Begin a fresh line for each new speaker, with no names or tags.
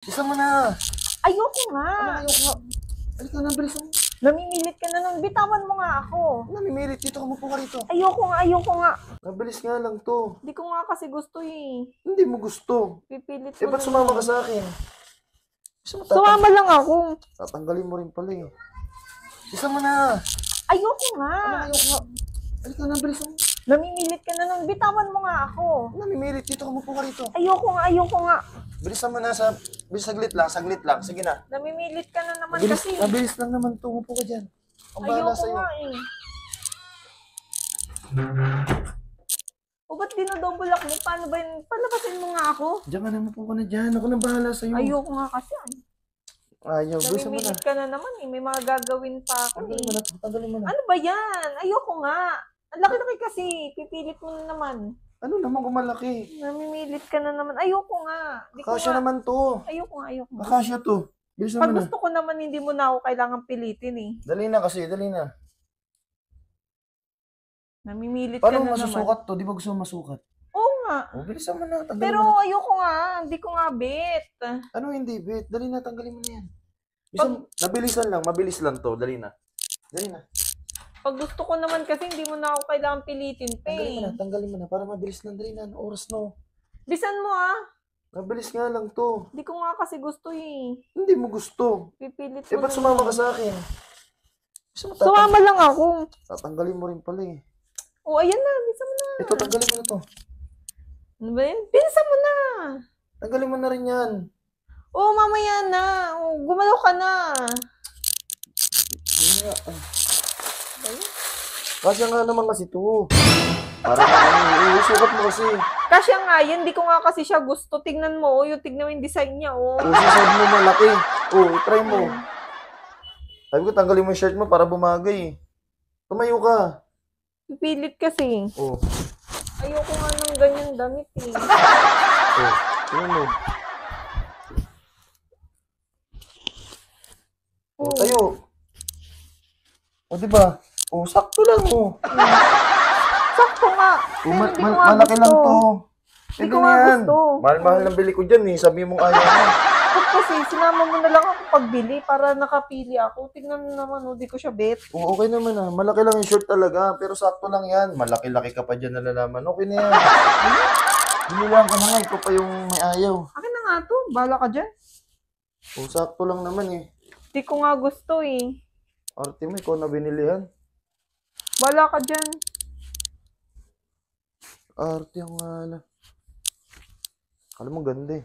Isa mo na.
Ayoko nga.
Ayoko nga. Halika na, bilis mo.
Namimilit ka na nun. Bitawan mo nga ako.
Namimilit dito, kumupo ka rito.
Ayoko nga.
Mabilis nga lang to.
Hindi ko nga kasi gusto eh.
Hindi mo gusto.
Pipilit
Eh,
mo
ba't
na
sumama
lang.
ka sa akin?
Sumama lang ako.
Tatanggalin mo rin pala eh. Isa mo na.
Ayoko nga.
Ayoko nga. Halika na, bilis mo.
Namimilit ka na nun. Bitawan mo nga ako.
Namimilit dito, kumupo ka rito.
Ayoko nga.
Bilisan mo na sa... Bilis, saglit lang. Sige na.
Namimilit ka na naman
Mabilis,
kasi.
mabilis lang naman to. Umupo ka dyan. Ang bahala
Ayoko
sa'yo.
nga eh. O ba't dinodouble mo? Paano ba yun? Palabasin mo nga ako.
Diyan ka na, umupo ka na dyan. Ako nang bahala sa'yo.
Ayoko nga kasi ay.
Ayaw, bilisan mo na.
Namimilit ka na naman eh. May mga gagawin pa ako
Tanggalin mo
eh.
na to. Tanggalin mo na.
Ano ba yan? Ayoko nga. Ang laki-laki kasi. Pipilit mo na naman.
Ano naman kung malaki?
Namimilit ka na naman. Ayoko nga. Di ko
Kasya
nga.
naman to.
Ayoko nga.
Kasya to. Bilisan
Pag
mo na.
gusto ko naman, hindi mo na ako kailangan pilitin eh.
Dali na kasi, dali na.
Namimilit
Paano
ka na naman.
masusukat to? Di ba gusto mo masukat?
Oo nga.
O, bilisan mo na. Tanggalin
Pero
mo na.
ayoko nga. Hindi ko nga bet.
Ano hindi, bet? Dali na, tanggalin mo na yan. Nabilisan lang, mabilis lang to. Dali na. Dali na.
Pag gusto ko naman kasi, hindi mo na ako kailangan pilitin pa
Tanggalin mo na. Para mabilis lang. Dali na. Ano oras no?
Bisan mo ah.
Mabilis nga lang to.
Hindi ko nga kasi gusto eh.
Hindi mo gusto.
Pipilit mo
Eh, ba't
na
sumama
lang.
ka sa akin?
Sumama lang ako.
Tatanggalin mo rin pala eh.
O, ayan na. Bisan mo na.
Ito, tanggalin mo na to.
Ano ba yun? Bilisan mo na.
Tanggalin mo na rin yan.
O, mamaya na. O, gumalaw ka na.
Yun nga.
Ba yun?
Kasya nga naman kasi to. Para ano, sukat mo kasi.
Kasya nga yan. Hindi ko nga kasi siya gusto. Tignan mo. O, tignan mo yung design niya. O.
Sabi mo malaki. Try mo. Sabi ko, tanggalin mo yung shirt mo para bumagay eh. Tumayo ka.
Pipilit kasi. Ayoko nga ng ganyan damit eh.
Tingnan mo.
O,
Tayo. Diba? Sakto lang
sakto nga. Pero hindi ko nga
malaki
gusto.
lang to.
Hindi ko nga gusto.
Mahal-mahal ng bili ko dyan eh. Sabi mong ayaw mo.
Ba't kasi sinama mo na lang ako pagbili para nakapili ako. Tignan mo naman, di ko siya bet.
Okay naman ah. Malaki lang yung shirt talaga. Pero sakto lang yan. Malaki-laki ka pa dyan nalalaman. Okay na yan. Binilang ka na nga. Ikaw pa yung may ayaw.
Akin na nga to. Bala ka dyan.
Sakto lang naman eh.
Di ko nga gusto eh.
Arte mo, ikaw na binilihan.
Bala ka dyan.
Arte ang wala. Alam mo, ganda eh.